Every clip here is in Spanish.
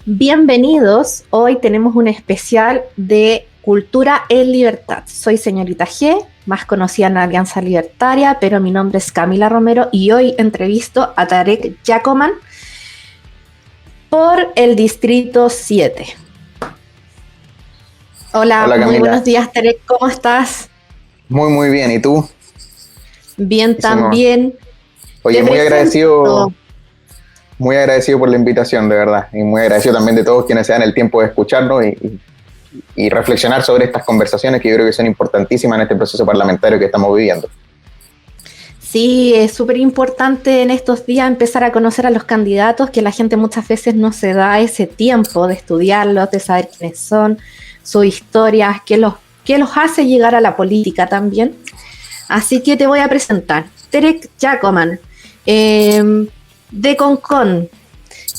Bienvenidos, hoy tenemos un especial de Cultura en Libertad. Soy señorita G, más conocida en la Alianza Libertaria, pero mi nombre es Camila Romero y hoy entrevisto a Tarek Yacoman por el Distrito 7. Hola, Hola, muy Camila. buenos días Tarek, ¿cómo estás? Muy bien, ¿y tú? Bien también. Oye, Te presento. muy agradecido por la invitación, de verdad, y muy agradecido también de todos quienes se dan el tiempo de escucharnos y reflexionar sobre estas conversaciones que yo creo que son importantísimas en este proceso parlamentario que estamos viviendo. Sí, es súper importante en estos días empezar a conocer a los candidatos, que la gente muchas veces no se da ese tiempo de estudiarlos, de saber quiénes son, sus historias, qué los hace llegar a la política también. Así que te voy a presentar. Tarek Yacoman, de Concon.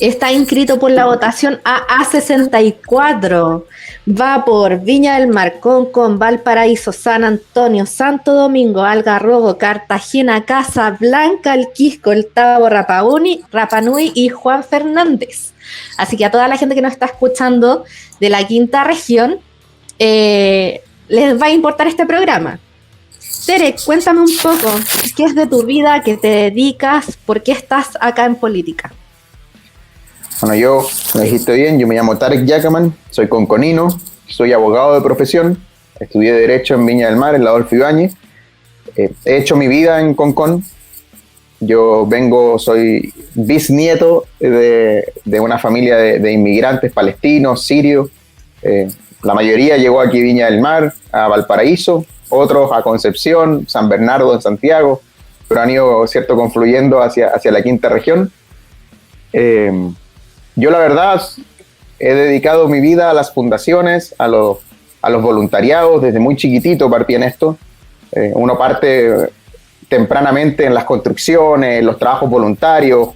Está inscrito por la votación AA64. Va por Viña del Mar, Concón, Valparaíso, San Antonio, Santo Domingo, Algarrobo, Cartagena, Casablanca, El Quisco, El Tabo, Rapa Nui y Juan Fernández. Así que a toda la gente que nos está escuchando de la quinta región, les va a importar este programa. Tarek, cuéntame un poco, ¿qué es de tu vida, qué te dedicas, por qué estás acá en política? Bueno, me dijiste bien, yo me llamo Tarek Yacoman, soy conconino, soy abogado de profesión, estudié Derecho en Viña del Mar, en la Adolfo Ibáñez, he hecho mi vida en Concón. Soy bisnieto de una familia de inmigrantes palestinos, sirios. La mayoría llegó aquí a Viña del Mar, a Valparaíso, otros a Concepción, San Bernardo en Santiago, pero han ido, cierto, confluyendo hacia la quinta región. Yo la verdad he dedicado mi vida a las fundaciones, a los voluntariados, desde muy chiquitito partí en esto. Uno parte tempranamente en las construcciones, en los trabajos voluntarios,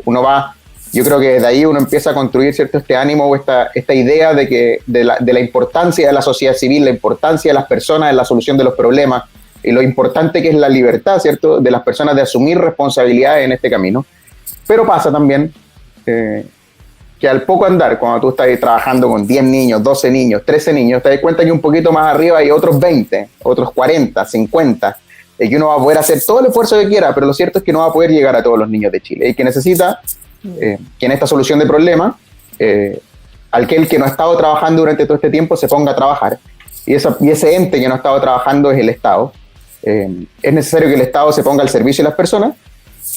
yo creo que desde ahí uno empieza a construir, ¿cierto?, este ánimo o esta idea de la importancia de la sociedad civil, la importancia de las personas en la solución de los problemas y lo importante que es la libertad, ¿cierto?, de las personas de asumir responsabilidades en este camino. Pero pasa también que al poco andar, cuando tú estás trabajando con 10 niños, 12 niños, 13 niños, te das cuenta que un poquito más arriba hay otros 20, otros 40, 50, y que uno va a poder hacer todo el esfuerzo que quiera, pero lo cierto es que no va a poder llegar a todos los niños de Chile, y que necesita que en esta solución de problemas, aquel que no ha estado trabajando durante todo este tiempo se ponga a trabajar, y ese ente que no ha estado trabajando es el Estado. Es necesario que el Estado se ponga al servicio de las personas,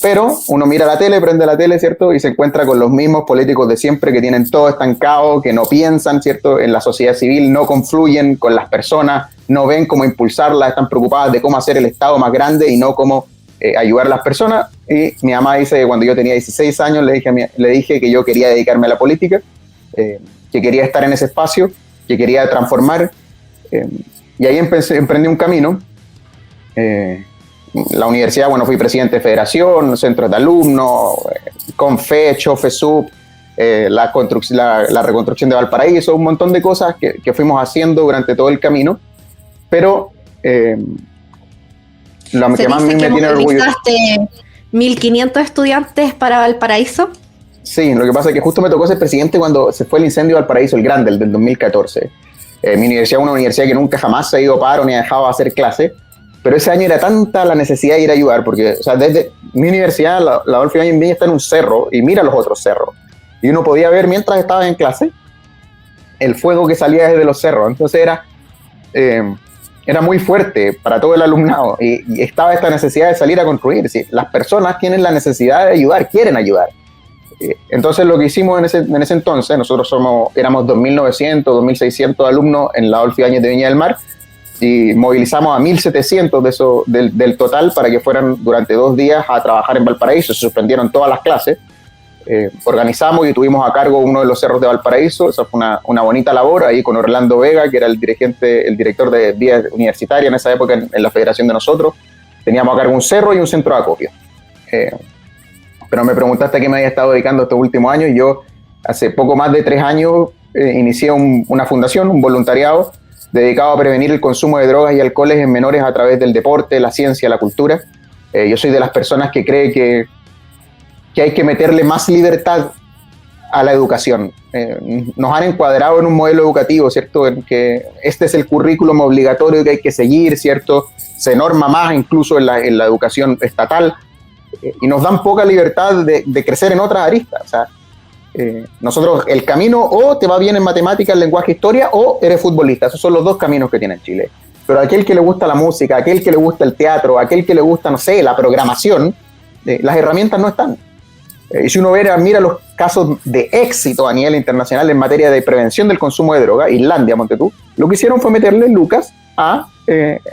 pero uno mira la tele, prende la tele, ¿cierto?, y se encuentra con los mismos políticos de siempre que tienen todo estancado, que no piensan, ¿cierto?, en la sociedad civil, no confluyen con las personas, no ven cómo impulsarlas, están preocupadas de cómo hacer el Estado más grande y no cómo ayudar a las personas. Y mi mamá dice que cuando yo tenía 16 años le dije que yo quería dedicarme a la política, que quería estar en ese espacio, que quería transformar, y ahí emprendí un camino. La universidad, bueno, fui presidente de federación, centros de alumnos, Confecho, FESUP, la reconstrucción de Valparaíso, un montón de cosas que fuimos haciendo durante todo el camino, pero lo que más me tiene orgullo... ¿Movilizaste 1.500 estudiantes para Valparaíso? Sí, lo que pasa es que justo me tocó ser presidente cuando se fue el incendio de Valparaíso, el grande, el del 2014. Mi universidad es una universidad que nunca jamás se ha ido a paro ni ha dejado de hacer clases, pero ese año era tanta la necesidad de ir a ayudar, porque, o sea, desde mi universidad, la Adolfo Ibáñez en Viña está en un cerro y mira los otros cerros. Y uno podía ver mientras estaba en clase el fuego que salía desde los cerros. Entonces era muy fuerte para todo el alumnado y estaba esta necesidad de salir a construir. Es decir, las personas tienen la necesidad de ayudar, quieren ayudar. Entonces lo que hicimos en ese entonces, nosotros éramos 2.900, 2.600 alumnos en la Adolfo Ibáñez de Viña del Mar, y movilizamos a 1.700 del total para que fueran durante 2 días a trabajar en Valparaíso. Se suspendieron todas las clases, organizamos y tuvimos a cargo uno de los cerros de Valparaíso. Esa fue una bonita labor ahí con Orlando Vega, que era el director de vía universitaria en esa época en la federación de nosotros. Teníamos a cargo un cerro y un centro de acopio. Pero me preguntaste a qué me había estado dedicando estos últimos años, y yo hace poco más de 3 años inicié una fundación, un voluntariado, dedicado a prevenir el consumo de drogas y alcoholes en menores a través del deporte, la ciencia, la cultura. Yo soy de las personas que cree que hay que meterle más libertad a la educación. Nos han encuadrado en un modelo educativo, ¿cierto? En que este es el currículum obligatorio que hay que seguir, ¿cierto? Se norma más incluso en la educación estatal, y nos dan poca libertad de crecer en otras aristas. O sea, nosotros, el camino, o te va bien en matemáticas, lenguaje, historia, o eres futbolista. Esos son los dos caminos que tiene Chile. Pero aquel que le gusta la música, aquel que le gusta el teatro, aquel que le gusta, no sé, la programación, las herramientas no están. Y si uno mira los casos de éxito a nivel internacional en materia de prevención del consumo de droga, Islandia, ponte tú, lo que hicieron fue meterle lucas a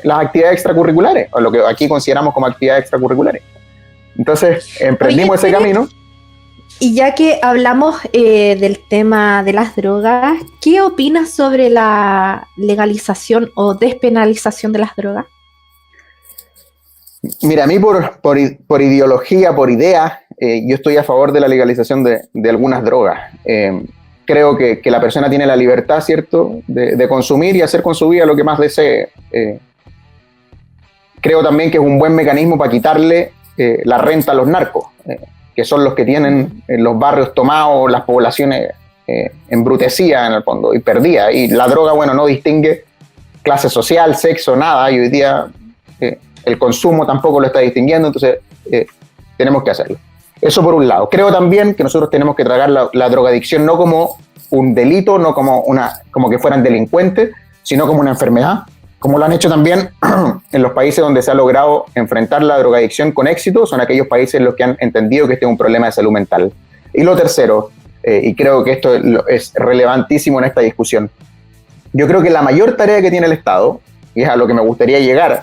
las actividades extracurriculares, o lo que aquí consideramos como actividades extracurriculares. Entonces, emprendimos ese camino. Y ya que hablamos del tema de las drogas, ¿qué opinas sobre la legalización o despenalización de las drogas? Mira, a mí por ideología, por idea, yo estoy a favor de la legalización de algunas drogas. Creo que la persona tiene la libertad, ¿cierto?, de consumir y hacer con su vida lo que más desee. Creo también que es un buen mecanismo para quitarle la renta a los narcos, que son los que tienen los barrios tomados, las poblaciones embrutecidas en el fondo y perdidas. Y la droga, bueno, no distingue clase social, sexo, nada. Y hoy día el consumo tampoco lo está distinguiendo, entonces tenemos que hacerlo. Eso por un lado. Creo también que nosotros tenemos que tratar la drogadicción no como un delito, no como que fueran delincuentes, sino como una enfermedad, como lo han hecho también en los países donde se ha logrado enfrentar la drogadicción con éxito. Son aquellos países en los que han entendido que este es un problema de salud mental. Y lo tercero, y creo que esto es relevantísimo en esta discusión, yo creo que la mayor tarea que tiene el Estado, y es a lo que me gustaría llegar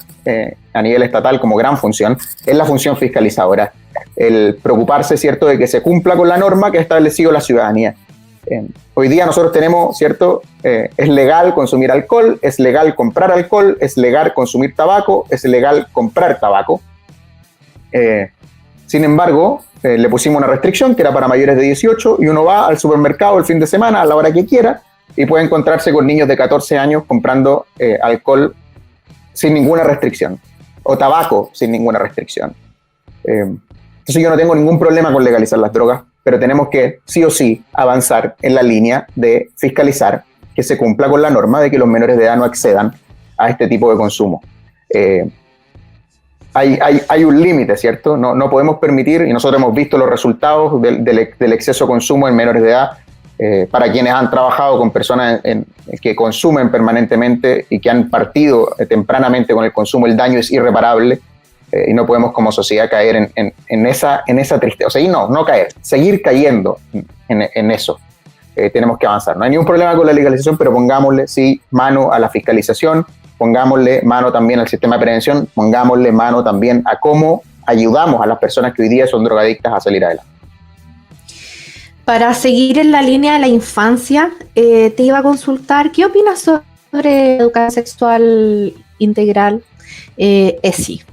a nivel estatal como gran función, es la función fiscalizadora. El preocuparse, ¿cierto?, de que se cumpla con la norma que ha establecido la ciudadanía. Hoy día nosotros tenemos, ¿cierto?, es legal consumir alcohol, es legal comprar alcohol, es legal consumir tabaco, es legal comprar tabaco. Sin embargo, le pusimos una restricción que era para mayores de 18 y uno va al supermercado el fin de semana a la hora que quiera y puede encontrarse con niños de 14 años comprando alcohol sin ninguna restricción, o tabaco sin ninguna restricción. Entonces yo no tengo ningún problema con legalizar las drogas, pero tenemos que sí o sí avanzar en la línea de fiscalizar que se cumpla con la norma de que los menores de edad no accedan a este tipo de consumo. Hay un límite, ¿cierto? No podemos permitir, y nosotros hemos visto los resultados del exceso de consumo en menores de edad, para quienes han trabajado con personas que consumen permanentemente y que han partido tempranamente con el consumo, el daño es irreparable, y no podemos como sociedad caer en esa tristeza. O sea, y no caer, seguir cayendo en eso. Tenemos que avanzar. No hay ningún problema con la legalización, pero pongámosle, sí, mano a la fiscalización, pongámosle mano también al sistema de prevención, pongámosle mano también a cómo ayudamos a las personas que hoy día son drogadictas a salir adelante. Para seguir en la línea de la infancia, te iba a consultar, ¿qué opinas sobre educación sexual integral, ESI?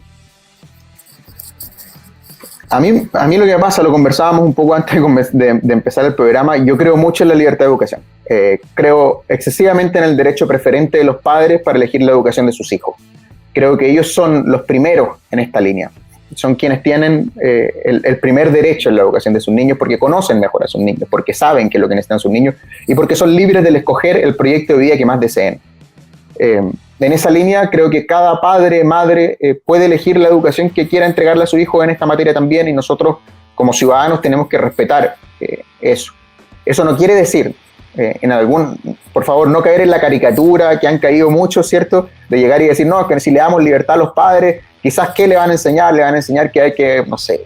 A mí lo que pasa, lo conversábamos un poco antes de empezar el programa, yo creo mucho en la libertad de educación. Creo excesivamente en el derecho preferente de los padres para elegir la educación de sus hijos. Creo que ellos son los primeros en esta línea. Son quienes tienen el primer derecho en la educación de sus niños porque conocen mejor a sus niños, porque saben qué es lo que necesitan sus niños y porque son libres de escoger el proyecto de vida que más deseen. En esa línea creo que cada padre, madre puede elegir la educación que quiera entregarle a su hijo en esta materia también, y nosotros como ciudadanos tenemos que respetar eso. Eso no quiere decir, por favor, no caer en la caricatura que han caído muchos, ¿cierto? De llegar y decir, no, que si le damos libertad a los padres, quizás ¿qué le van a enseñar? Le van a enseñar que hay que, no sé,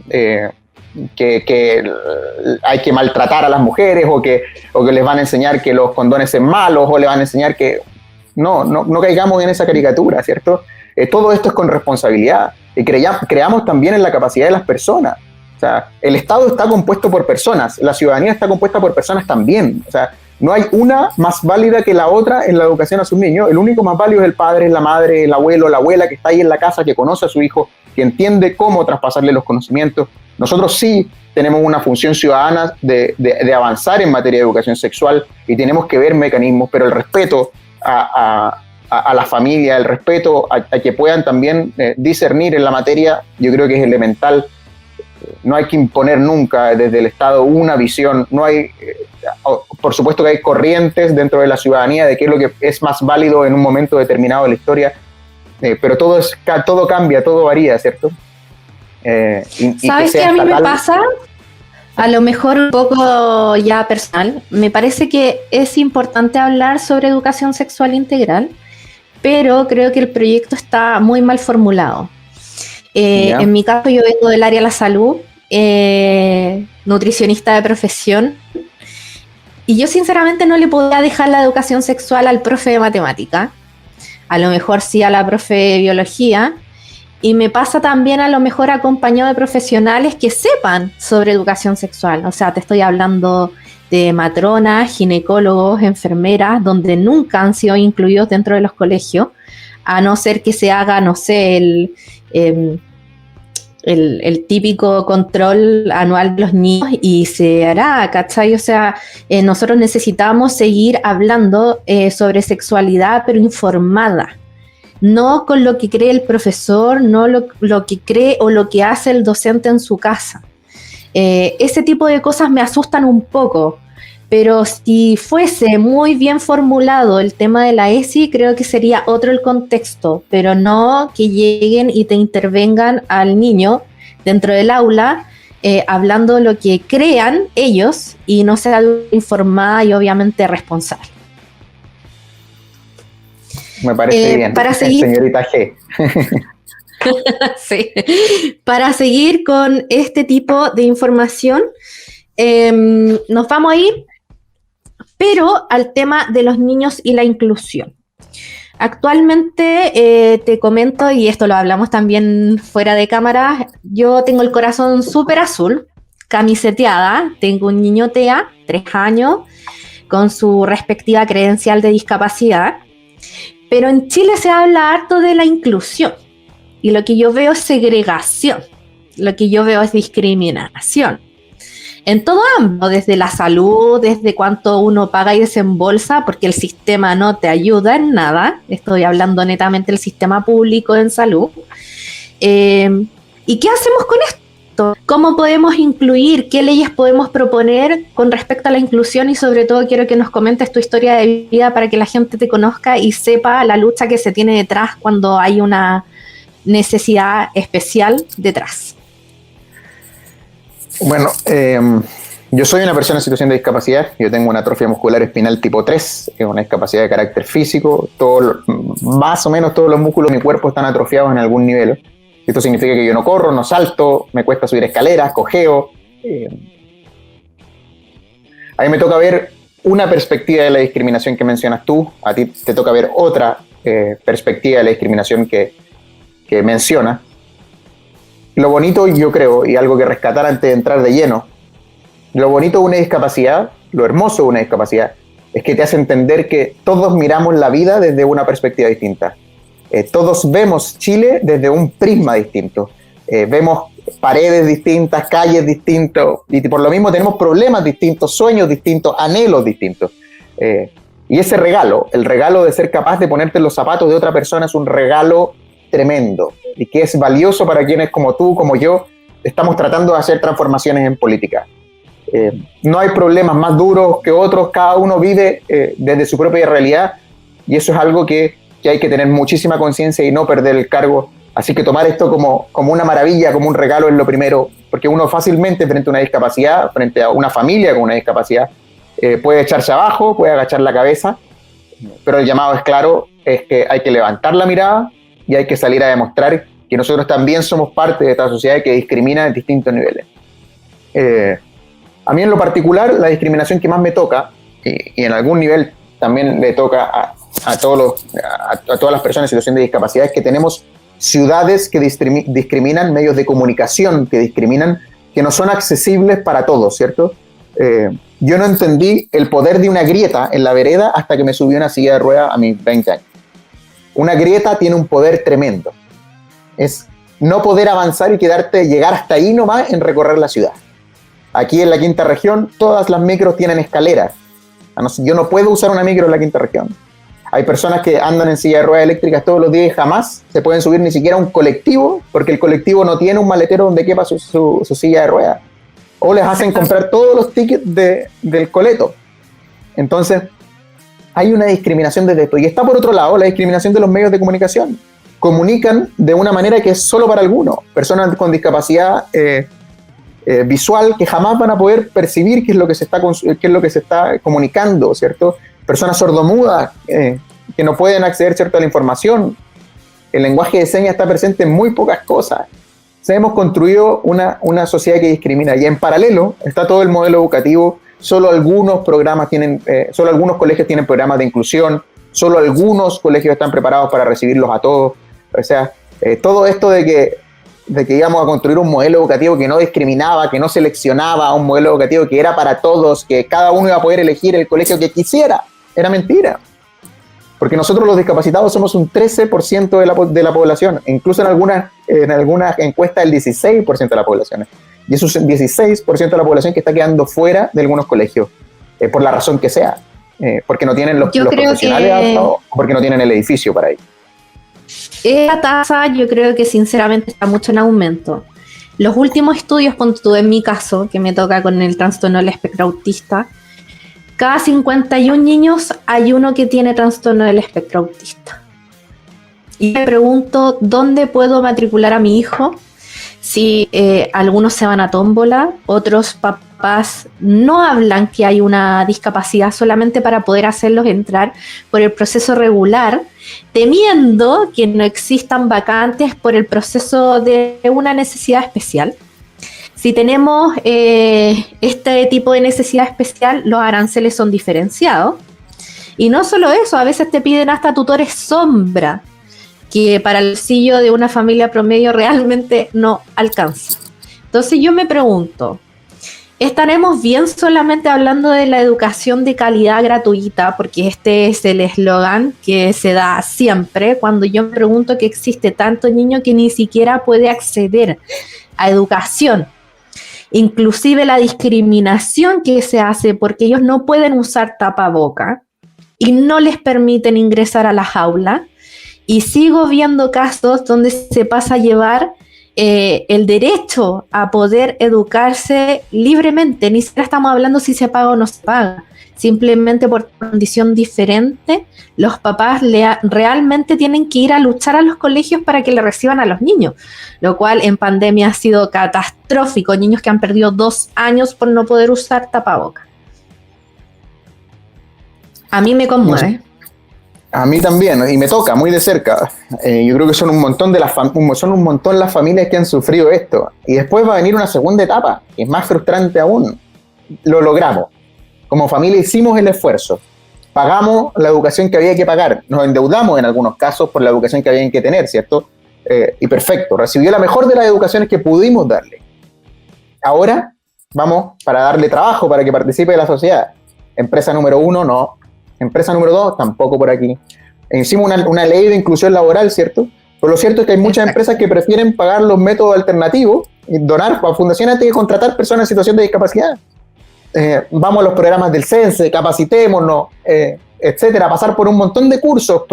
que hay que maltratar a las mujeres, o que les van a enseñar que los condones son malos, o le van a enseñar que... No caigamos en esa caricatura, ¿cierto? Todo esto es con responsabilidad, y creamos también en la capacidad de las personas. O sea, el Estado está compuesto por personas, la ciudadanía está compuesta por personas también. O sea, no hay una más válida que la otra en la educación a sus niños. El único más válido es el padre, es la madre, el abuelo, la abuela que está ahí en la casa, que conoce a su hijo, que entiende cómo traspasarle los conocimientos. Nosotros sí tenemos una función ciudadana de avanzar en materia de educación sexual, y tenemos que ver mecanismos, pero el respeto a la familia, el respeto a que puedan también discernir en la materia, yo creo que es elemental No hay que imponer nunca desde el Estado una visión. No hay, por supuesto que hay corrientes dentro de la ciudadanía de qué es lo que es más válido en un momento determinado de la historia, pero todo cambia, todo varía, ¿cierto? ¿Sabes qué a mí me pasa? A lo mejor un poco ya personal. Me parece que es importante hablar sobre educación sexual integral, pero creo que el proyecto está muy mal formulado. En mi caso, yo vengo del área de la salud, nutricionista de profesión, y yo sinceramente no le podía dejar la educación sexual al profe de matemática, a lo mejor sí a la profe de biología, y me pasa también a lo mejor acompañado de profesionales que sepan sobre educación sexual. O sea, te estoy hablando de matronas, ginecólogos, enfermeras, donde nunca han sido incluidos dentro de los colegios, a no ser que se haga, no sé, el típico control anual de los niños y se hará, ¿cachai? O sea, nosotros necesitamos seguir hablando sobre sexualidad, pero informada. No con lo que cree el profesor, no lo que cree o lo que hace el docente en su casa. Ese tipo de cosas me asustan un poco, pero si fuese muy bien formulado el tema de la ESI, creo que sería otro el contexto, pero no que lleguen y te intervengan al niño dentro del aula hablando lo que crean ellos y no sea informada y obviamente responsable. Me parece bien, para seguir, señorita G. Sí. Para seguir con este tipo de información, nos vamos a ir, pero al tema de los niños y la inclusión. Actualmente, te comento, y esto lo hablamos también fuera de cámara, yo tengo el corazón súper azul, camiseteada, tengo un niño TEA, 3 años, con su respectiva credencial de discapacidad. Pero en Chile se habla harto de la inclusión y lo que yo veo es segregación, lo que yo veo es discriminación. En todo ámbito, desde la salud, desde cuánto uno paga y desembolsa, porque el sistema no te ayuda en nada, estoy hablando netamente del sistema público en salud. ¿Y qué hacemos con esto? ¿Cómo podemos incluir? ¿Qué leyes podemos proponer con respecto a la inclusión? Y sobre todo quiero que nos comentes tu historia de vida para que la gente te conozca y sepa la lucha que se tiene detrás cuando hay una necesidad especial detrás. Bueno, yo soy una persona en situación de discapacidad. Yo tengo una atrofia muscular espinal tipo 3, que es una discapacidad de carácter físico. Más o menos todos los músculos de mi cuerpo están atrofiados en algún nivel. Esto significa que yo no corro, no salto, me cuesta subir escaleras, cojeo. A mí me toca ver una perspectiva de la discriminación que mencionas tú, a ti te toca ver otra perspectiva de la discriminación que mencionas. Lo bonito, yo creo, y algo que rescatar antes de entrar de lleno, lo bonito de una discapacidad, lo hermoso de una discapacidad, es que te hace entender que todos miramos la vida desde una perspectiva distinta. Todos vemos Chile desde un prisma distinto. Vemos paredes distintas, calles distintas, y por lo mismo tenemos problemas distintos, sueños distintos, anhelos distintos. Y ese regalo, el regalo de ser capaz de ponerte en los zapatos de otra persona, es un regalo tremendo y que es valioso para quienes como tú, como yo, estamos tratando de hacer transformaciones en política. No hay problemas más duros que otros, cada uno vive desde su propia realidad y eso es algo que hay que tener muchísima conciencia y no perder el cargo. Así que tomar esto como una maravilla, como un regalo es lo primero, porque uno fácilmente frente a una discapacidad, frente a una familia con una discapacidad, puede echarse abajo, puede agachar la cabeza, pero el llamado es claro, es que hay que levantar la mirada y hay que salir a demostrar que nosotros también somos parte de esta sociedad que discrimina en distintos niveles. A mí en lo particular, la discriminación que más me toca, y en algún nivel también le toca a todas las personas en situación de discapacidad, es que tenemos ciudades que discriminan, medios de comunicación que discriminan, que no son accesibles para todos, ¿cierto? Yo no entendí el poder de una grieta en la vereda hasta que me subí a una silla de ruedas a mis 20 años. Una grieta tiene un poder tremendo. Es no poder avanzar y llegar hasta ahí nomás en recorrer la ciudad. Aquí en la quinta región, todas las micros tienen escaleras. Yo no puedo usar una micro en la quinta región. Hay personas que andan en silla de ruedas eléctricas todos los días y jamás se pueden subir ni siquiera a un colectivo, porque el colectivo no tiene un maletero donde quepa su silla de ruedas. O les hacen comprar todos los tickets del coleto. Entonces, hay una discriminación desde esto. Y está por otro lado la discriminación de los medios de comunicación. Comunican de una manera que es solo para algunos. Personas con discapacidad visual que jamás van a poder percibir qué es lo que se está comunicando, ¿cierto? Personas sordomudas que no pueden acceder, ¿cierto?, a la información. El lenguaje de señas está presente en muy pocas cosas. Hemos construido una sociedad que discrimina, y en paralelo está todo el modelo educativo. Solo algunos colegios tienen programas de inclusión, solo algunos colegios están preparados para recibirlos a todos. O sea, todo esto de que íbamos a construir un modelo educativo que no discriminaba, que no seleccionaba, un modelo educativo que era para todos, que cada uno iba a poder elegir el colegio que quisiera, era mentira. Porque nosotros los discapacitados somos un 13% de la población, incluso en algunas encuestas el 16% de la población. Y eso es un 16% de la población que está quedando fuera de algunos colegios, por la razón que sea, porque no tienen los profesionales adaptados, o porque no tienen el edificio para ello. Esa tasa yo creo que sinceramente está mucho en aumento. Los últimos estudios, cuando tuve en mi caso, que me toca con el trastorno del espectro autista, cada 51 niños hay uno que tiene trastorno del espectro autista. Y me pregunto, ¿dónde puedo matricular a mi hijo? Si algunos se van a tómbola, otros papás no hablan que hay una discapacidad solamente para poder hacerlos entrar por el proceso regular, temiendo que no existan vacantes por el proceso de una necesidad especial. Si tenemos este tipo de necesidad especial, los aranceles son diferenciados. Y no solo eso, a veces te piden hasta tutores sombra, que para el bolsillo de una familia promedio realmente no alcanza. Entonces yo me pregunto, ¿estaremos bien solamente hablando de la educación de calidad gratuita? Porque este es el eslogan que se da siempre cuando yo me pregunto que existe tanto niño que ni siquiera puede acceder a educación. Inclusive la discriminación que se hace porque ellos no pueden usar tapaboca y no les permiten ingresar a las aulas. Y sigo viendo casos donde se pasa a llevar el derecho a poder educarse libremente. Ni siquiera estamos hablando si se paga o no se paga. Simplemente por condición diferente, los papás realmente tienen que ir a luchar a los colegios para que le reciban a los niños. Lo cual en pandemia ha sido catastrófico. Niños que han perdido 2 años por no poder usar tapabocas. A mí me conmueve. No sé. A mí también, y me toca muy de cerca. Yo creo que son un montón las familias que han sufrido esto. Y después va a venir una segunda etapa, que es más frustrante aún. Lo logramos. Como familia hicimos el esfuerzo. Pagamos la educación que había que pagar. Nos endeudamos en algunos casos por la educación que había que tener, ¿cierto? Y perfecto, recibió la mejor de las educaciones que pudimos darle. Ahora vamos para darle trabajo, para que participe de la sociedad. Empresa número 1, no. Empresa número 2, tampoco por aquí. Hicimos una ley de inclusión laboral, ¿cierto? Pero lo cierto es que hay muchas empresas que prefieren pagar los métodos alternativos y donar a fundaciones antes de contratar personas en situación de discapacidad. Vamos a los programas del CENSE, capacitémonos, etcétera, pasar por un montón de cursos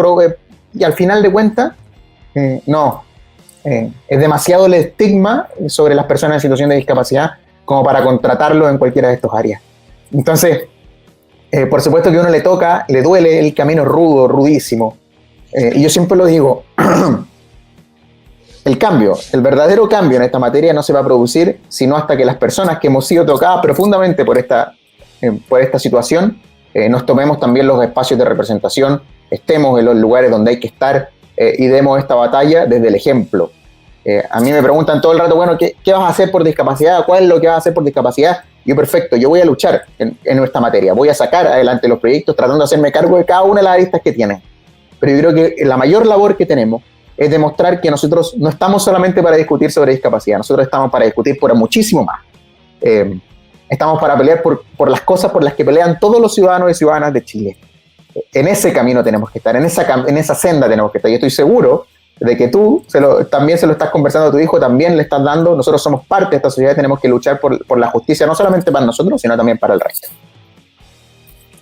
y al final de cuentas, es demasiado el estigma sobre las personas en situación de discapacidad como para contratarlo en cualquiera de estas áreas. Entonces, por supuesto que a uno le duele el camino rudo, rudísimo. Y yo siempre lo digo, el verdadero cambio en esta materia no se va a producir sino hasta que las personas que hemos sido tocadas profundamente por esta situación, nos tomemos también los espacios de representación, estemos en los lugares donde hay que estar y demos esta batalla desde el ejemplo. A mí me preguntan todo el rato, bueno, ¿qué vas a hacer por discapacidad? ¿Cuál es lo que vas a hacer por discapacidad? Yo, perfecto, yo voy a luchar en esta materia, voy a sacar adelante los proyectos tratando de hacerme cargo de cada una de las aristas que tienen. Pero yo creo que la mayor labor que tenemos es demostrar que nosotros no estamos solamente para discutir sobre discapacidad, nosotros estamos para discutir por muchísimo más. Estamos para pelear por las cosas por las que pelean todos los ciudadanos y ciudadanas de Chile. En ese camino tenemos que estar, en esa senda tenemos que estar. Y estoy seguro de que tú también se lo estás conversando a tu hijo, también le estás dando. Nosotros somos parte de esta sociedad y tenemos que luchar por la justicia, no solamente para nosotros, sino también para el resto.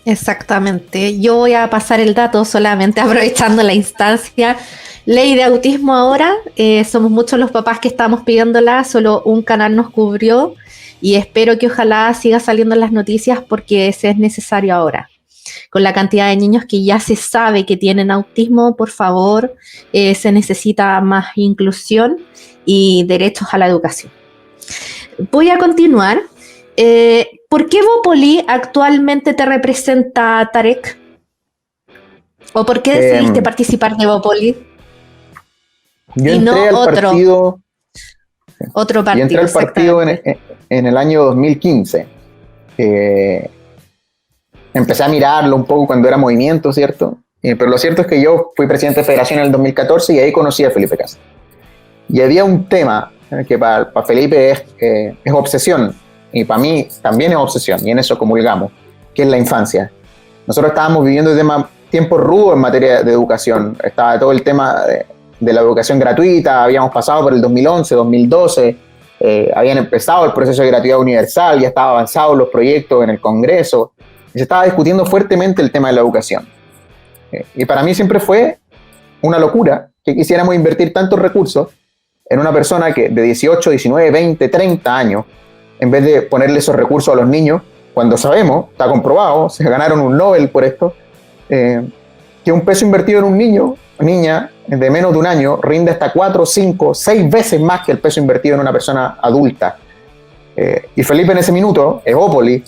Exactamente. Yo voy a pasar el dato solamente aprovechando la instancia. Ley de autismo ahora, somos muchos los papás que estamos pidiéndola, solo un canal nos cubrió y espero que ojalá siga saliendo en las noticias porque ese es necesario ahora. Con la cantidad de niños que ya se sabe que tienen autismo, por favor, se necesita más inclusión y derechos a la educación. Voy a continuar. ¿Por qué Bópoli actualmente te representa, Tarek? ¿O por qué decidiste participar de Bópoli? Yo entré al partido. Otro partido. Yo entré al partido en el año 2015. Empecé a mirarlo un poco cuando era movimiento, ¿cierto? Pero lo cierto es que yo fui presidente de federación en el 2014 y ahí conocí a Felipe Cast. Y había un tema que para Felipe es obsesión, y para mí también es obsesión, y en eso comulgamos, que es la infancia. Nosotros estábamos viviendo tiempos rudos en materia de educación. Estaba todo el tema de la educación gratuita, habíamos pasado por el 2011, 2012, habían empezado el proceso de gratuidad universal, ya estaban avanzados los proyectos en el Congreso, y se estaba discutiendo fuertemente el tema de la educación. Y para mí siempre fue una locura que quisiéramos invertir tantos recursos en una persona que de 18, 19, 20, 30 años, en vez de ponerle esos recursos a los niños, cuando sabemos, está comprobado, se ganaron un Nobel por esto, que un peso invertido en un niño, niña, de menos de un año, rinde hasta 4, 5, 6 veces más que el peso invertido en una persona adulta. Y Felipe en ese minuto, Evópoli,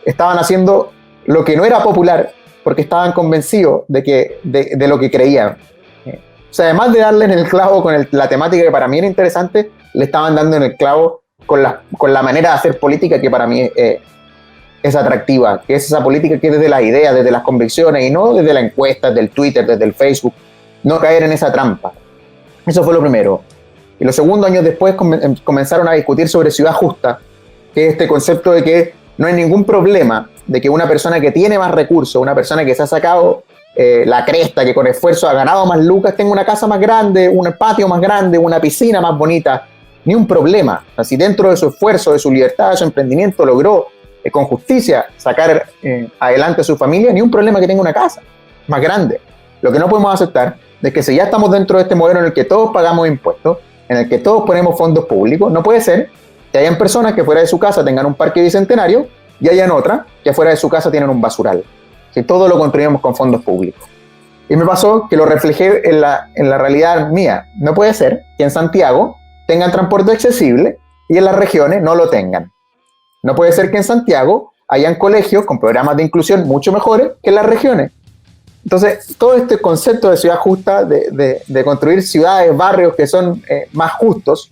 estaban haciendo lo que no era popular, porque estaban convencidos de lo que creían. O sea, además de darle en el clavo con la temática que para mí era interesante, le estaban dando en el clavo con la manera de hacer política que para mí es atractiva, que es esa política que es desde las ideas, desde las convicciones y no desde las encuestas, del Twitter, desde el Facebook, no caer en esa trampa. Eso fue lo primero. Y los segundo, años después comenzaron a discutir sobre ciudad justa, que es este concepto de que no hay ningún problema de que una persona que tiene más recursos, una persona que se ha sacado la cresta, que con esfuerzo ha ganado más lucas, tenga una casa más grande, un patio más grande, una piscina más bonita, ni un problema. O sea, si dentro de su esfuerzo, de su libertad, de su emprendimiento logró con justicia sacar adelante a su familia, ni un problema que tenga una casa más grande. Lo que no podemos aceptar es que si ya estamos dentro de este modelo en el que todos pagamos impuestos, en el que todos ponemos fondos públicos, no puede ser que hayan personas que fuera de su casa tengan un parque bicentenario y hayan otras que fuera de su casa tienen un basural. Si todo lo construimos con fondos públicos. Y me pasó que lo reflejé en la realidad mía. No puede ser que en Santiago tengan transporte accesible y en las regiones no lo tengan. No puede ser que en Santiago hayan colegios con programas de inclusión mucho mejores que en las regiones. Entonces, todo este concepto de ciudad justa, de construir ciudades, barrios que son más justos,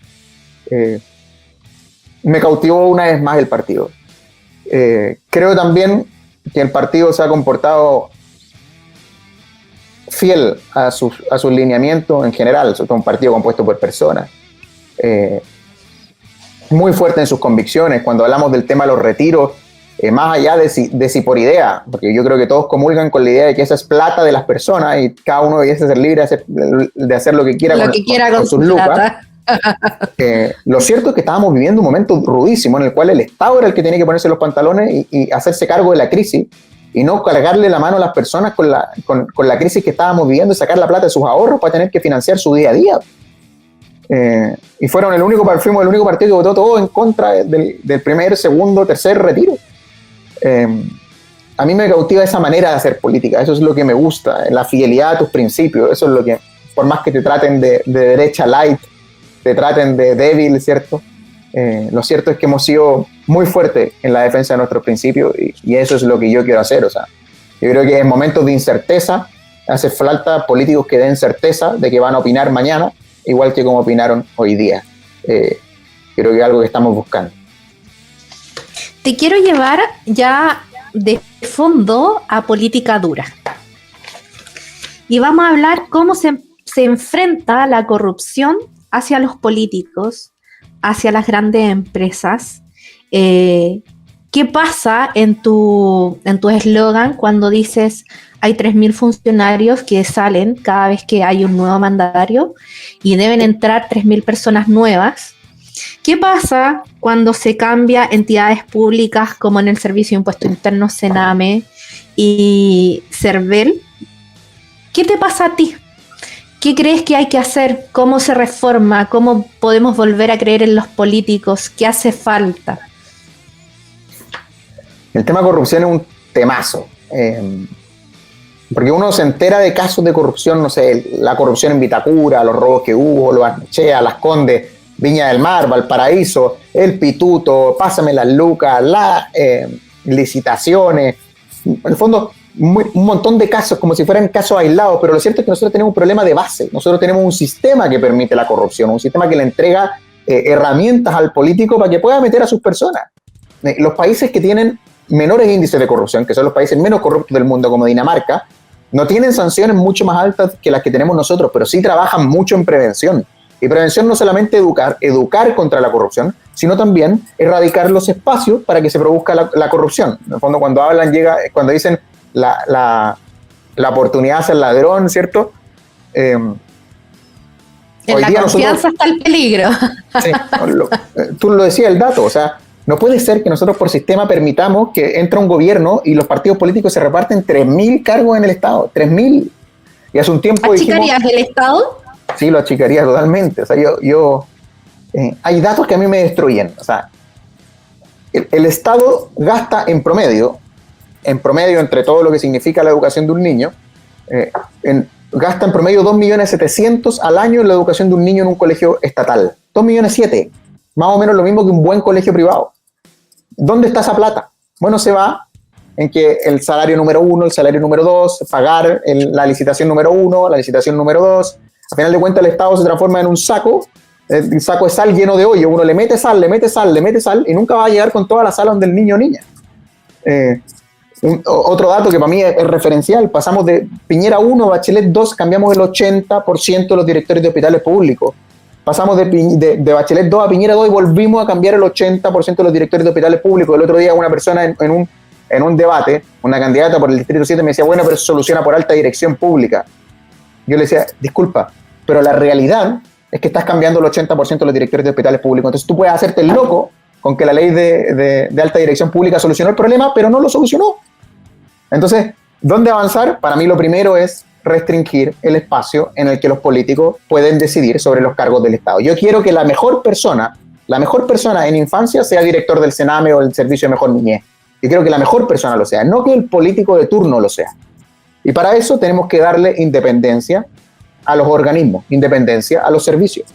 me cautivó una vez más el partido. Creo también que el partido se ha comportado fiel a sus lineamientos en general, sobre todo un partido compuesto por personas, muy fuerte en sus convicciones. Cuando hablamos del tema de los retiros, más allá de si por idea, porque yo creo que todos comulgan con la idea de que esa es plata de las personas y cada uno debiese ser libre de hacer lo que quiera con sus lucas. Lo cierto es que estábamos viviendo un momento rudísimo en el cual el Estado era el que tenía que ponerse los pantalones y hacerse cargo de la crisis y no cargarle la mano a las personas con la crisis que estábamos viviendo y sacar la plata de sus ahorros para tener que financiar su día a día. Y fuimos el único partido que votó todo en contra del primer, segundo, tercer retiro. A mí me cautiva esa manera de hacer política, eso es lo que me gusta, la fidelidad a tus principios, eso es lo que, por más que te traten de derecha light, te traten de débil, ¿cierto? Lo cierto es que hemos sido muy fuertes en la defensa de nuestros principios y eso es lo que yo quiero hacer. O sea, yo creo que en momentos de incerteza hace falta políticos que den certeza de que van a opinar mañana, igual que como opinaron hoy día. Creo que es algo que estamos buscando. Te quiero llevar ya de fondo a política dura. Y vamos a hablar cómo se enfrenta la corrupción hacia los políticos, hacia las grandes empresas. ¿Qué pasa en tu eslogan cuando dices hay 3.000 funcionarios que salen cada vez que hay un nuevo mandatario y deben entrar 3.000 personas nuevas? ¿Qué pasa cuando se cambia entidades públicas como en el Servicio de Impuesto Interno, Sename, Y Cervel, ¿qué te pasa a ti? ¿Qué crees que hay que hacer? ¿Cómo se reforma? ¿Cómo podemos volver a creer en los políticos? ¿Qué hace falta? El tema corrupción es un temazo. Porque uno se entera de casos de corrupción, no sé, la corrupción en Vitacura, los robos que hubo, los Arnechea, Las Condes, Viña del Mar, Valparaíso, el Pituto, Pásame las lucas, las licitaciones. En el fondo, un montón de casos, como si fueran casos aislados, pero lo cierto es que nosotros tenemos un problema de base. Nosotros tenemos un sistema que permite la corrupción, un sistema que le entrega herramientas al político para que pueda meter a sus personas. Los países que tienen menores índices de corrupción, que son los países menos corruptos del mundo, como Dinamarca, no tienen sanciones mucho más altas que las que tenemos nosotros, pero sí trabajan mucho en prevención. Y prevención no solamente educar contra la corrupción, sino también erradicar los espacios para que se produzca la corrupción. En el fondo, cuando hablan, cuando dicen la oportunidad de ser ladrón, ¿cierto? En la confianza está el peligro. Sí, tú lo decías, el dato, o sea, no puede ser que nosotros por sistema permitamos que entre un gobierno y los partidos políticos se reparten 3.000 cargos en el Estado, 3.000. Y hace un tiempo ¿Achicarías el Estado? Sí, lo achicaría totalmente. O sea, hay datos que a mí me destruyen. O sea, el Estado gasta en promedio entre todo lo que significa la educación de un niño, gasta en promedio 2.700.000 al año en la educación de un niño en un colegio estatal. 2.700.000, más o menos lo mismo que un buen colegio privado. ¿Dónde está esa plata? Bueno, se va en que el salario número 1, el salario número 2, pagar la licitación número 1, la licitación número 2. Al final de cuentas, el Estado se transforma en un saco de sal lleno de hoyo. Uno le mete sal, y nunca va a llegar con toda la sal donde el niño o niña. Otro dato que para mí es referencial: pasamos de Piñera 1 a Bachelet 2, cambiamos el 80% de los directores de hospitales públicos. Pasamos de Bachelet 2 a Piñera 2 y volvimos a cambiar el 80% de los directores de hospitales públicos. El otro día una persona en un debate, una candidata por el Distrito 7 me decía, bueno, pero eso soluciona por alta dirección pública. Yo le decía, disculpa, pero la realidad es que estás cambiando el 80% de los directores de hospitales públicos. Entonces tú puedes hacerte el loco con que la ley de alta dirección pública solucionó el problema, pero no lo solucionó. Entonces, ¿dónde avanzar? Para mí lo primero es restringir el espacio en el que los políticos pueden decidir sobre los cargos del Estado. Yo quiero que la mejor persona en infancia sea director del Sename o el Servicio de Mejor Niñez. Yo quiero que la mejor persona lo sea, no que el político de turno lo sea. Y para eso tenemos que darle independencia a los organismos, independencia a los servicios.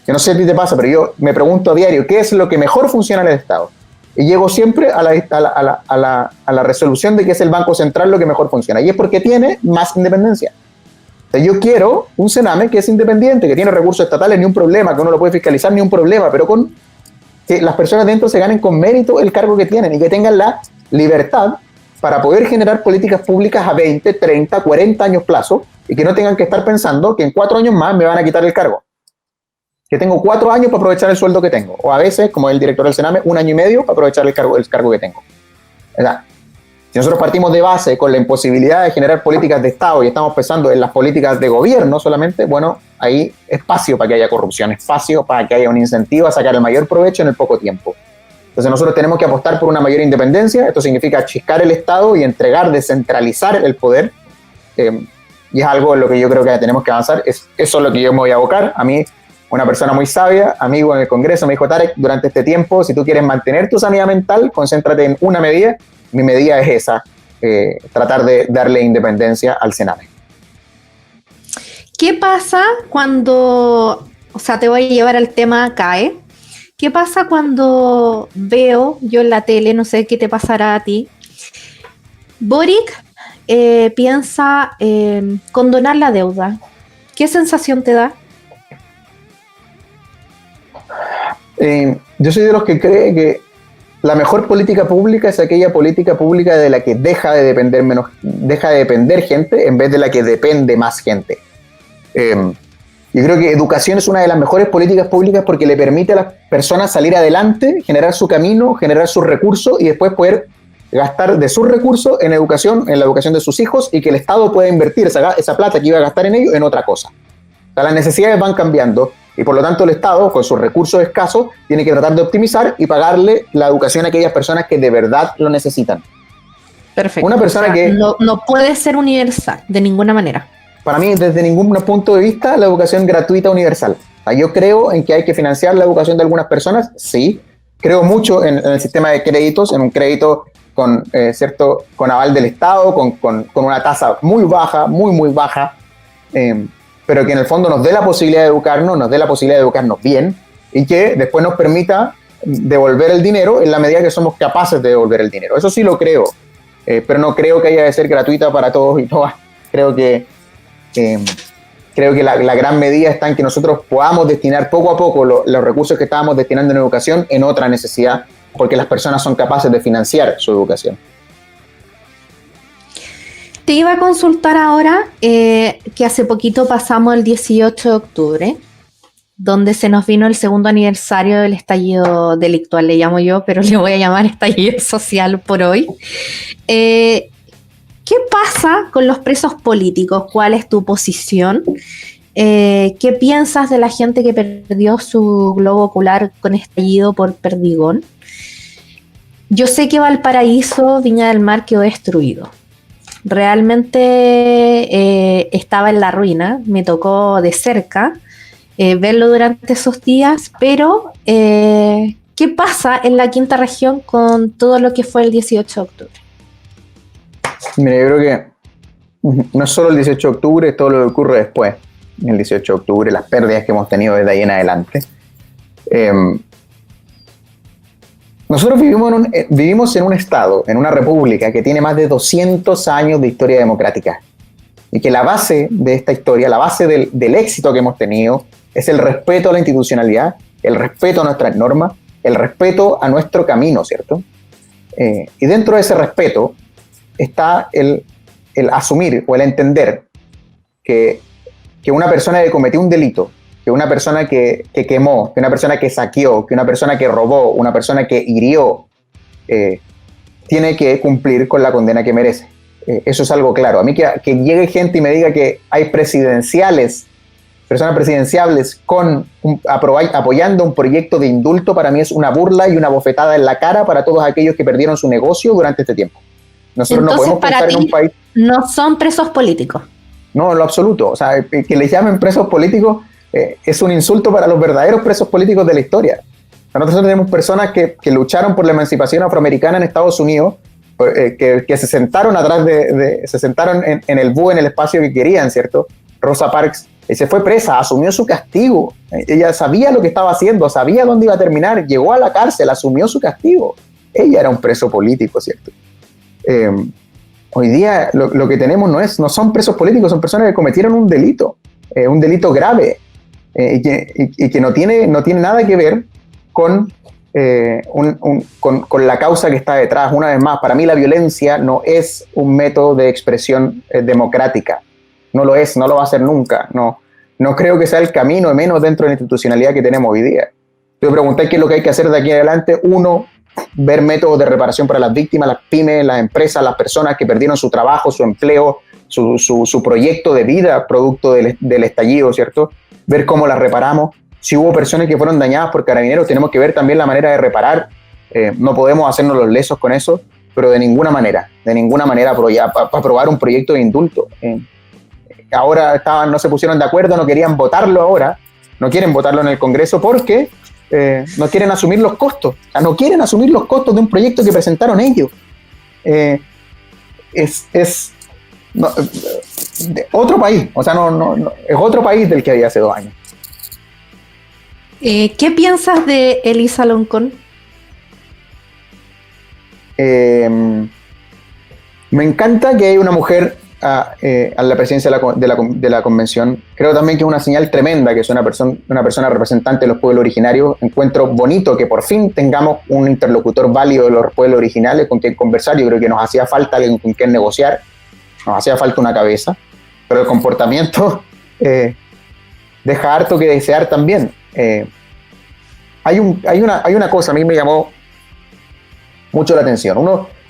Que no sé si te pasa, pero yo me pregunto a diario, ¿qué es lo que mejor funciona en el Estado? Y llego siempre a la resolución de que es el Banco Central lo que mejor funciona. Y es porque tiene más independencia. O sea, yo quiero un Sename que es independiente, que tiene recursos estatales, ni un problema, que uno lo puede fiscalizar, ni un problema, pero con que las personas dentro se ganen con mérito el cargo que tienen y que tengan la libertad para poder generar políticas públicas a 20, 30, 40 años plazo y que no tengan que estar pensando que en 4 años más me van a quitar el cargo. Que tengo 4 años para aprovechar el sueldo que tengo. O a veces, como el director del Sename, 1 año y medio para aprovechar el cargo que tengo. ¿Verdad? Si nosotros partimos de base con la imposibilidad de generar políticas de Estado y estamos pensando en las políticas de gobierno solamente, bueno, hay espacio para que haya corrupción, espacio para que haya un incentivo a sacar el mayor provecho en el poco tiempo. Entonces nosotros tenemos que apostar por una mayor independencia. Esto significa achiscar el Estado y descentralizar el poder. Y es algo en lo que yo creo que tenemos que avanzar. Eso es lo que yo me voy a abocar. A mí, una persona muy sabia, amigo en el Congreso, me dijo, Tarek, durante este tiempo, si tú quieres mantener tu sanidad mental, concéntrate en una medida. Mi medida es esa, tratar de darle independencia al Sename. ¿Qué pasa cuando, o sea, te voy a llevar al tema CAE? ¿Qué pasa cuando veo yo en la tele, no sé qué te pasará a ti, Boric piensa condonar la deuda? ¿Qué sensación te da? Yo soy de los que cree que la mejor política pública es aquella política pública de la que deja de depender gente en vez de la que depende más gente. Yo creo que educación es una de las mejores políticas públicas porque le permite a las personas salir adelante, generar su camino, generar sus recursos y después poder gastar de sus recursos en educación, en la educación de sus hijos y que el Estado pueda invertir esa plata que iba a gastar en ello en otra cosa. O sea, las necesidades van cambiando y por lo tanto el Estado, con sus recursos escasos, tiene que tratar de optimizar y pagarle la educación a aquellas personas que de verdad lo necesitan. Perfecto. Una persona que... No puede ser universal, de ninguna manera. Para mí, desde ningún punto de vista, la educación gratuita universal. O sea, yo creo en que hay que financiar la educación de algunas personas, sí. Creo mucho en el sistema de créditos, en un crédito con, con aval del Estado, con una tasa muy baja, muy baja, pero que en el fondo nos dé la posibilidad de educarnos, nos dé la posibilidad de educarnos bien y que después nos permita devolver el dinero en la medida que somos capaces de devolver el dinero. Eso sí lo creo, pero no creo que haya de ser gratuita para todos y todas. Creo que la gran medida está en que nosotros podamos destinar poco a poco los recursos que estábamos destinando en educación en otra necesidad, porque las personas son capaces de financiar su educación. Te iba a consultar ahora que hace poquito pasamos el 18 de octubre, donde se nos vino el segundo aniversario del estallido delictual, le llamo yo, pero le voy a llamar estallido social por hoy. ¿Qué pasa con los presos políticos? ¿Cuál es tu posición? ¿Qué piensas de la gente que perdió su globo ocular con estallido por perdigón? Yo sé que Valparaíso, Viña del Mar quedó destruido. Realmente estaba en la ruina, me tocó de cerca verlo durante esos días, pero ¿qué pasa en la quinta región con todo lo que fue el 18 de octubre? Mira, yo creo que no es solo el 18 de octubre, es todo lo que ocurre después, el 18 de octubre, las pérdidas que hemos tenido desde ahí en adelante. Nosotros vivimos en un estado, en una república que tiene más de 200 años de historia democrática y que la base de esta historia, la base del éxito que hemos tenido es el respeto a la institucionalidad, el respeto a nuestras normas, el respeto a nuestro camino, ¿cierto? Y dentro de ese respeto está el asumir o el entender que una persona que cometió un delito, que una persona que quemó, que una persona que saqueó, que una persona que robó, una persona que hirió, tiene que cumplir con la condena que merece. Eso es algo claro. A mí que llegue gente y me diga que hay personas presidenciables apoyando un proyecto de indulto, para mí es una burla y una bofetada en la cara para todos aquellos que perdieron su negocio durante este tiempo. Nosotros entonces, no podemos pensar en un país... No son presos políticos. No, en lo absoluto. O sea, que les llamen presos políticos es un insulto para los verdaderos presos políticos de la historia. Nosotros tenemos personas que lucharon por la emancipación afroamericana en Estados Unidos, que se sentaron se sentaron en el búho, en el espacio que querían, ¿cierto? Rosa Parks se fue presa, asumió su castigo. Ella sabía lo que estaba haciendo, sabía dónde iba a terminar, llegó a la cárcel, asumió su castigo. Ella era un preso político, ¿cierto? Hoy día lo que tenemos no son presos políticos, son personas que cometieron un delito grave, y que no tiene nada que ver con la causa que está detrás. Una vez más, para mí la violencia no es un método de expresión democrática. No lo es, no lo va a ser nunca. No creo que sea el camino, menos dentro de la institucionalidad que tenemos hoy día. Yo pregunté qué es lo que hay que hacer de aquí en adelante. Uno, ver métodos de reparación para las víctimas, las pymes, las empresas, las personas que perdieron su trabajo, su empleo, su proyecto de vida producto del estallido, ¿cierto? Ver cómo las reparamos. Si hubo personas que fueron dañadas por carabineros, tenemos que ver también la manera de reparar. No podemos hacernos los lesos con eso, pero de ninguna manera aprobar un proyecto de indulto. Ahora no se pusieron de acuerdo, no querían votarlo ahora, no quieren votarlo en el Congreso porque no quieren asumir los costos. O sea, no quieren asumir los costos de un proyecto que presentaron ellos. Es otro país, o sea, es otro país del que había hace 2 años. ¿Qué piensas de Elisa Loncón? Me encanta que haya una mujer a la presidencia de la convención. Creo también que es una señal tremenda que es una persona representante de los pueblos originarios. Encuentro bonito que por fin tengamos un interlocutor válido de los pueblos originales con quien conversar. Yo creo que nos hacía falta alguien con quien negociar, nos hacía falta una cabeza, pero el comportamiento deja harto que desear también. Hay una cosa, a mí me llamó mucho la atención.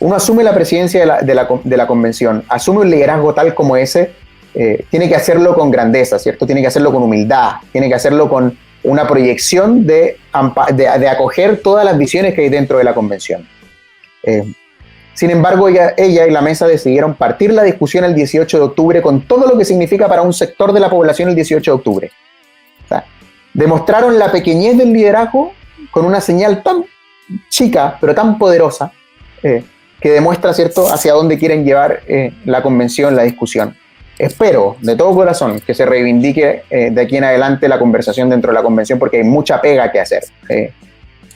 Uno asume la presidencia de la convención, asume un liderazgo tal como ese, tiene que hacerlo con grandeza, ¿cierto? Tiene que hacerlo con humildad, tiene que hacerlo con una proyección de acoger todas las visiones que hay dentro de la convención. Sin embargo, ella y la mesa decidieron partir la discusión el 18 de octubre con todo lo que significa para un sector de la población el 18 de octubre. O sea, demostraron la pequeñez del liderazgo con una señal tan chica, pero tan poderosa, que demuestra, ¿cierto?, hacia dónde quieren llevar la convención, la discusión. Espero de todo corazón que se reivindique de aquí en adelante la conversación dentro de la convención, porque hay mucha pega que hacer.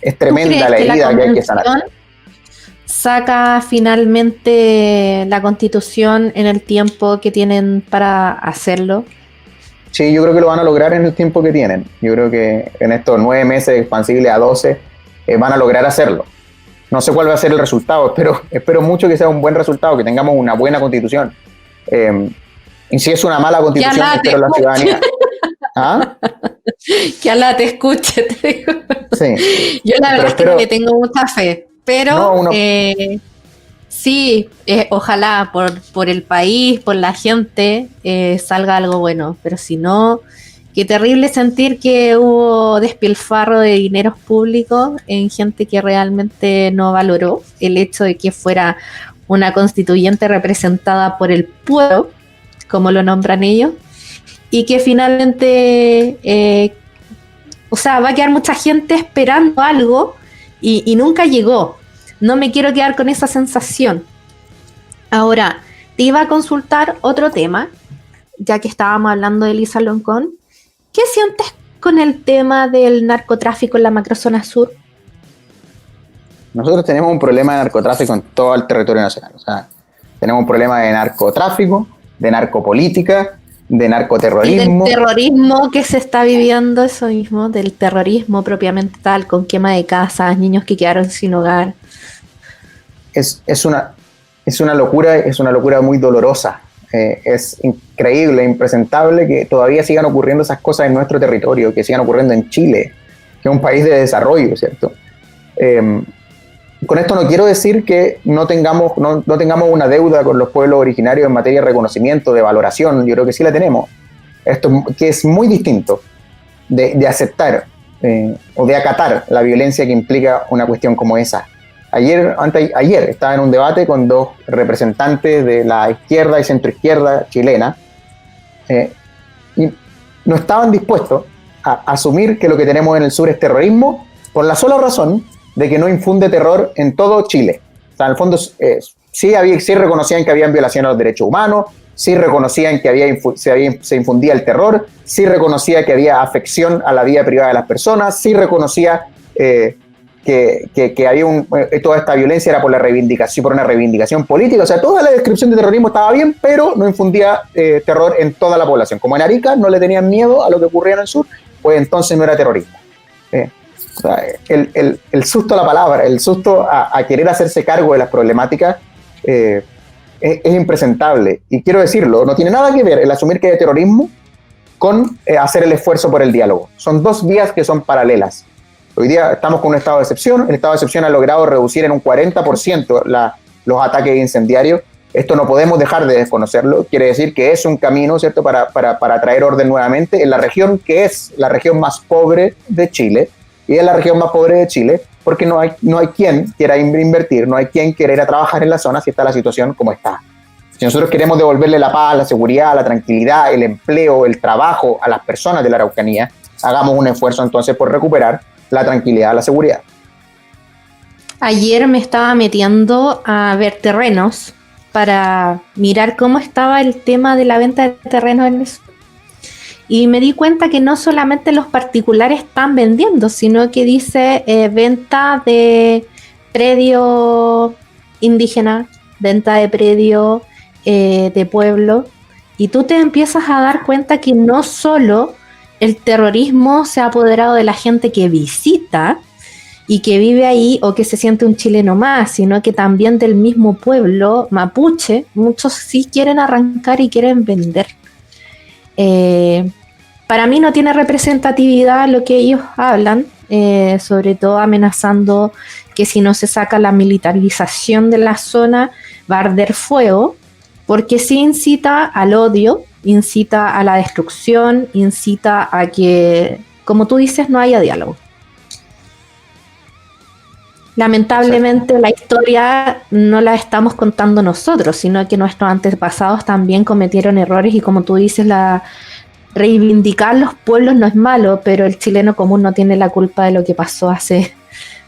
Es tremenda la herida que hay que sanar. ¿Saca finalmente la Constitución en el tiempo que tienen para hacerlo? Sí, yo creo que lo van a lograr en el tiempo que tienen. Yo creo que en estos 9 meses expansibles a 12 van a lograr hacerlo. No sé cuál va a ser el resultado, pero espero mucho que sea un buen resultado, que tengamos una buena Constitución. Y si es una mala Constitución, espero la ciudadanía. ¿Ah? Que Alá te escuche, te digo. Sí. Yo la verdad es que no le tengo mucha fe. Pero no, sí, ojalá por el país, por la gente, salga algo bueno. Pero si no, qué terrible sentir que hubo despilfarro de dineros públicos en gente que realmente no valoró el hecho de que fuera una constituyente representada por el pueblo, como lo nombran ellos, y que finalmente, va a quedar mucha gente esperando algo y nunca llegó. No me quiero quedar con esa sensación. Ahora, te iba a consultar otro tema, ya que estábamos hablando de Elisa Loncón. ¿Qué sientes con el tema del narcotráfico en la macrozona sur? Nosotros tenemos un problema de narcotráfico en todo el territorio nacional. O sea, tenemos un problema de narcotráfico, de narcopolítica, de narcoterrorismo. Y del terrorismo que se está viviendo, eso mismo, del terrorismo propiamente tal, con quema de casas, niños que quedaron sin hogar. Es una locura muy dolorosa. Es increíble, impresentable que todavía sigan ocurriendo esas cosas en nuestro territorio, que sigan ocurriendo en Chile, que es un país de desarrollo, ¿cierto? Con esto no quiero decir que no tengamos una deuda con los pueblos originarios en materia de reconocimiento, de valoración. Yo creo que sí la tenemos. Esto que es muy distinto de aceptar o de acatar la violencia que implica una cuestión como esa. Ayer estaba en un debate con dos representantes de la izquierda y centroizquierda chilena y no estaban dispuestos a asumir que lo que tenemos en el sur es terrorismo por la sola razón de que no infunde terror en todo Chile. O sea, en el fondo sí reconocían que habían violaciones a los derechos humanos, sí reconocían que se infundía el terror, sí reconocía que había afección a la vida privada de las personas, sí reconocía que había toda esta violencia era por una reivindicación política. O sea, toda la descripción de terrorismo estaba bien, pero no infundía terror en toda la población. Como en Arica no le tenían miedo a lo que ocurría en el sur, pues entonces no era terrorismo. O sea, el susto a la palabra, el susto a querer hacerse cargo de las problemáticas es impresentable. Y quiero decirlo, no tiene nada que ver el asumir que hay terrorismo con hacer el esfuerzo por el diálogo. Son dos vías que son paralelas. Hoy día estamos con un estado de excepción. El estado de excepción ha logrado reducir en un 40% los ataques incendiarios. Esto no podemos dejar de desconocerlo. Quiere decir que es un camino, ¿cierto?, para traer orden nuevamente en la región que es la región más pobre de Chile. Y es la región más pobre de Chile porque no hay quien quiera invertir, no hay quien quiera ir a trabajar en la zona si está la situación como está. Si nosotros queremos devolverle la paz, la seguridad, la tranquilidad, el empleo, el trabajo a las personas de la Araucanía, hagamos un esfuerzo entonces por recuperar la tranquilidad, la seguridad. Ayer me estaba metiendo a ver terrenos para mirar cómo estaba el tema de la venta de terrenos en el sur. Y me di cuenta que no solamente los particulares están vendiendo, sino que dice venta de predio indígena, venta de predio de pueblo. Y tú te empiezas a dar cuenta que no solo el terrorismo se ha apoderado de la gente que visita y que vive ahí o que se siente un chileno más, sino que también del mismo pueblo mapuche, muchos sí quieren arrancar y quieren vender. Para mí no tiene representatividad lo que ellos hablan, sobre todo amenazando que si no se saca la militarización de la zona va a arder fuego, porque sí incita al odio, incita a la destrucción, incita a que, como tú dices, no haya diálogo. Lamentablemente la historia no la estamos contando nosotros, sino que nuestros antepasados también cometieron errores y como tú dices, reivindicar los pueblos no es malo, pero el chileno común no tiene la culpa de lo que pasó hace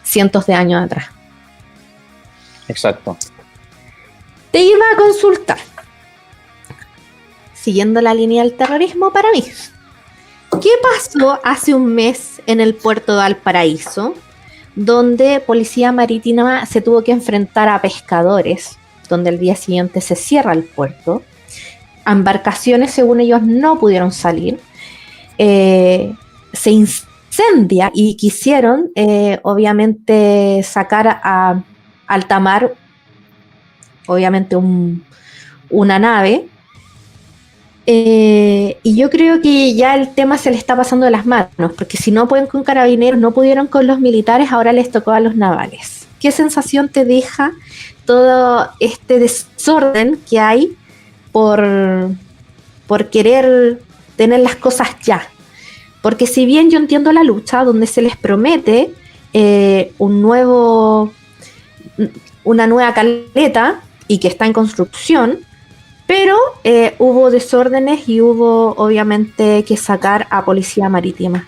cientos de años atrás. Exacto. Te iba a consultar, siguiendo la línea del terrorismo para mí, ¿qué pasó hace un mes en el puerto de Valparaíso, donde Policía Marítima se tuvo que enfrentar a pescadores, donde el día siguiente se cierra el puerto, embarcaciones según ellos no pudieron salir, se incendia y quisieron obviamente sacar a alta mar, obviamente una nave, y yo creo que ya el tema se le está pasando de las manos, porque si no pueden con carabineros, no pudieron con los militares, ahora les tocó a los navales. ¿Qué sensación te deja todo este desorden que hay por querer tener las cosas ya? Porque si bien yo entiendo la lucha donde se les promete una nueva caleta y que está en construcción, pero hubo desórdenes y hubo obviamente que sacar a Policía Marítima.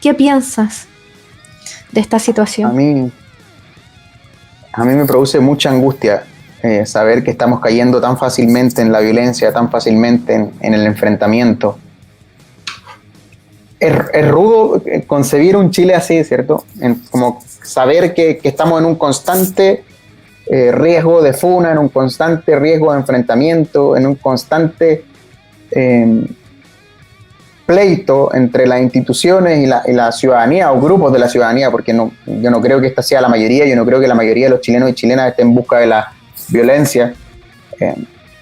¿Qué piensas de esta situación? A mí me produce mucha angustia saber que estamos cayendo tan fácilmente en la violencia, tan fácilmente en el enfrentamiento. Es rudo concebir un Chile así, ¿cierto? Como saber que estamos en un constante riesgo de funa, en un constante riesgo de enfrentamiento, en un constante pleito entre las instituciones y la ciudadanía o grupos de la ciudadanía, porque yo no creo que esta sea la mayoría, yo no creo que la mayoría de los chilenos y chilenas estén en busca de la violencia.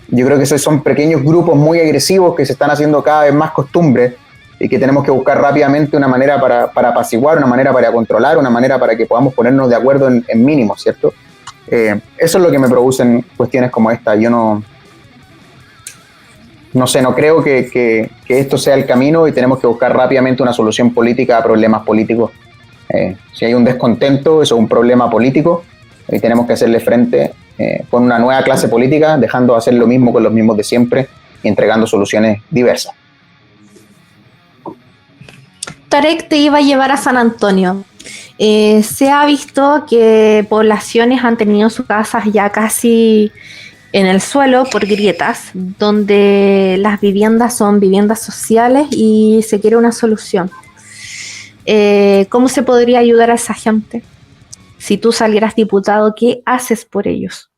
Yo creo que esos son pequeños grupos muy agresivos que se están haciendo cada vez más costumbre y que tenemos que buscar rápidamente una manera para apaciguar, una manera para controlar, una manera para que podamos ponernos de acuerdo en mínimos, ¿cierto? Eso es lo que me producen cuestiones como esta. Yo no sé, no creo que esto sea el camino y tenemos que buscar rápidamente una solución política a problemas políticos. Si hay un descontento, eso es un problema político y tenemos que hacerle frente con una nueva clase política, dejando de hacer lo mismo con los mismos de siempre y entregando soluciones diversas. Tarek te iba a llevar a San Antonio. Se ha visto que poblaciones han tenido sus casas ya casi en el suelo por grietas, donde las viviendas son viviendas sociales y se quiere una solución. ¿Cómo se podría ayudar a esa gente? Si tú salieras diputado, ¿qué haces por ellos?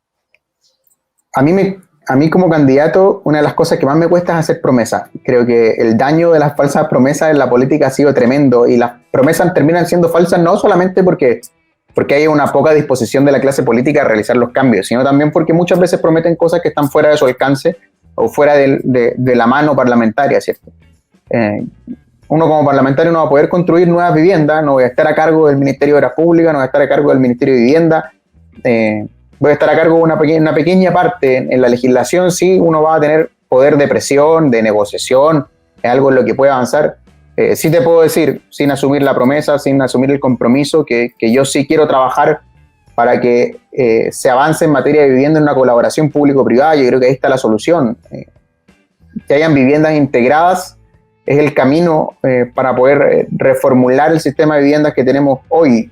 A mí como candidato, una de las cosas que más me cuesta es hacer promesas. Creo que el daño de las falsas promesas en la política ha sido tremendo y las promesas terminan siendo falsas no solamente porque hay una poca disposición de la clase política a realizar los cambios, sino también porque muchas veces prometen cosas que están fuera de su alcance o fuera de la mano parlamentaria, ¿cierto? Uno como parlamentario no va a poder construir nuevas viviendas, no voy a estar a cargo del Ministerio de Obras Públicas, no voy a estar a cargo del Ministerio de Vivienda, voy a estar a cargo de una pequeña parte en la legislación. Sí, uno va a tener poder de presión, de negociación, es algo en lo que puede avanzar. Sí te puedo decir, sin asumir la promesa, sin asumir el compromiso, que yo sí quiero trabajar para que se avance en materia de vivienda en una colaboración público-privada. Yo creo que ahí está la solución. Que hayan viviendas integradas es el camino para poder reformular el sistema de viviendas que tenemos hoy.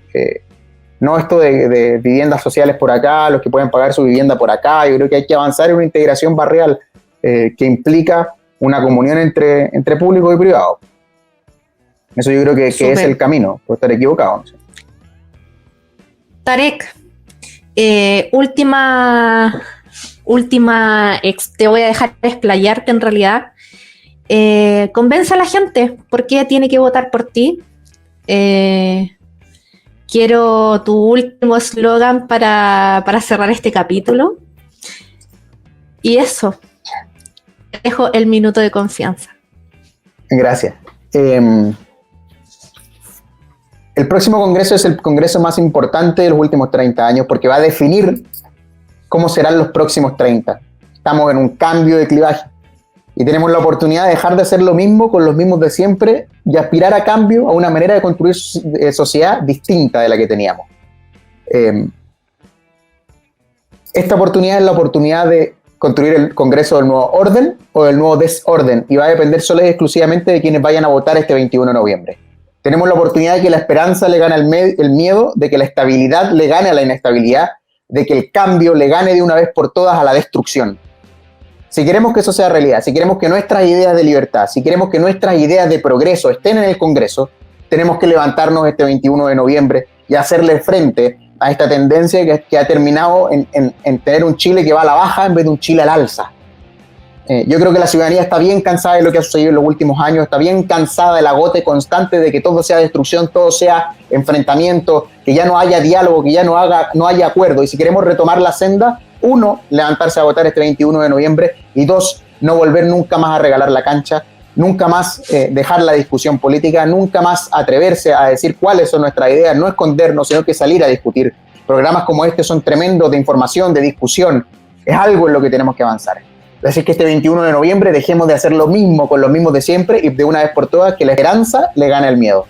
No esto de viviendas sociales por acá, los que pueden pagar su vivienda por acá. Yo creo que hay que avanzar en una integración barrial que implica una comunión entre público y privado. Eso yo creo que es el camino, puedo estar equivocado. No sé. Tarek, última, te voy a dejar explayarte en realidad. Convence a la gente, ¿por qué tiene que votar por ti? Quiero tu último eslogan para cerrar este capítulo. Y eso, te dejo el minuto de confianza. Gracias. El próximo congreso es el congreso más importante de los últimos 30 años porque va a definir cómo serán los próximos 30. Estamos en un cambio de clivaje y tenemos la oportunidad de dejar de hacer lo mismo con los mismos de siempre y aspirar a cambio, a una manera de construir sociedad distinta de la que teníamos. Esta oportunidad es la oportunidad de construir el Congreso del nuevo orden o del nuevo desorden, y va a depender solo y exclusivamente de quienes vayan a votar este 21 de noviembre. Tenemos la oportunidad de que la esperanza le gane el miedo, de que la estabilidad le gane a la inestabilidad, de que el cambio le gane de una vez por todas a la destrucción. Si queremos que eso sea realidad, si queremos que nuestras ideas de libertad, si queremos que nuestras ideas de progreso estén en el Congreso, tenemos que levantarnos este 21 de noviembre y hacerle frente a esta tendencia que ha terminado en tener un Chile que va a la baja en vez de un Chile al alza. Yo creo que la ciudadanía está bien cansada de lo que ha sucedido en los últimos años, está bien cansada del agote constante de que todo sea destrucción, todo sea enfrentamiento, que ya no haya diálogo, que ya no haya acuerdo. Y si queremos retomar la senda, 1, levantarse a votar este 21 de noviembre, y 2, no volver nunca más a regalar la cancha, nunca más dejar la discusión política, nunca más atreverse a decir cuáles son nuestras ideas, no escondernos, sino que salir a discutir. Programas como este son tremendos de información, de discusión, es algo en lo que tenemos que avanzar. Así que este 21 de noviembre dejemos de hacer lo mismo con los mismos de siempre y de una vez por todas que la esperanza le gane al miedo.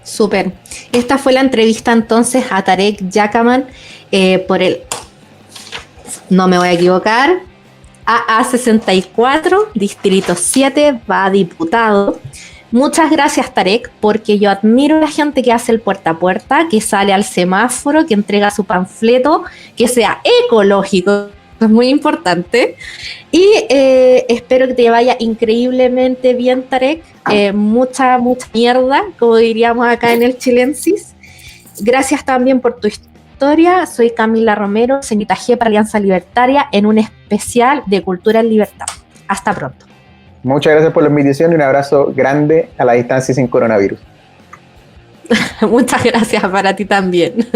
Súper. Esta fue la entrevista entonces a Tarek Yacamán por el, no me voy a equivocar, AA64, Distrito 7, va a diputado. Muchas gracias, Tarek, porque yo admiro a la gente que hace el puerta a puerta, que sale al semáforo, que entrega su panfleto, que sea ecológico. Es muy importante. Y espero que te vaya increíblemente bien, Tarek. Mucha mierda, como diríamos acá en el Chilensis. Gracias también por tu historia. Soy Camila Romero, señorita G para Alianza Libertaria, en un especial de Cultura en Libertad. Hasta pronto. Muchas gracias por la invitación y un abrazo grande a la distancia sin coronavirus. Muchas gracias para ti también.